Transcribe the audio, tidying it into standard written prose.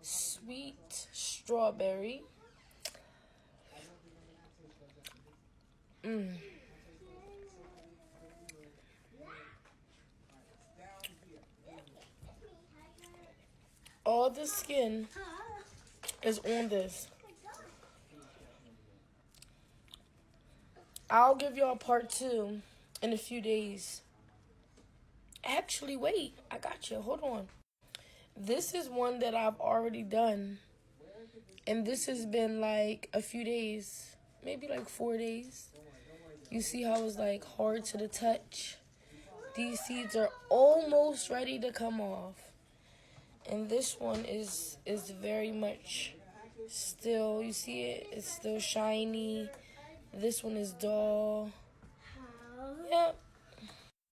sweet strawberry. All the skin is on this. I'll give y'all part 2 in a few days. Actually, wait. I got you. Hold on. This is one that I've already done. And this has been like a few days. Maybe like 4 days. You see how it's like hard to the touch? These seeds are almost ready to come off. And this one is very much still, you see it? It's still shiny. This one is dull. Yep.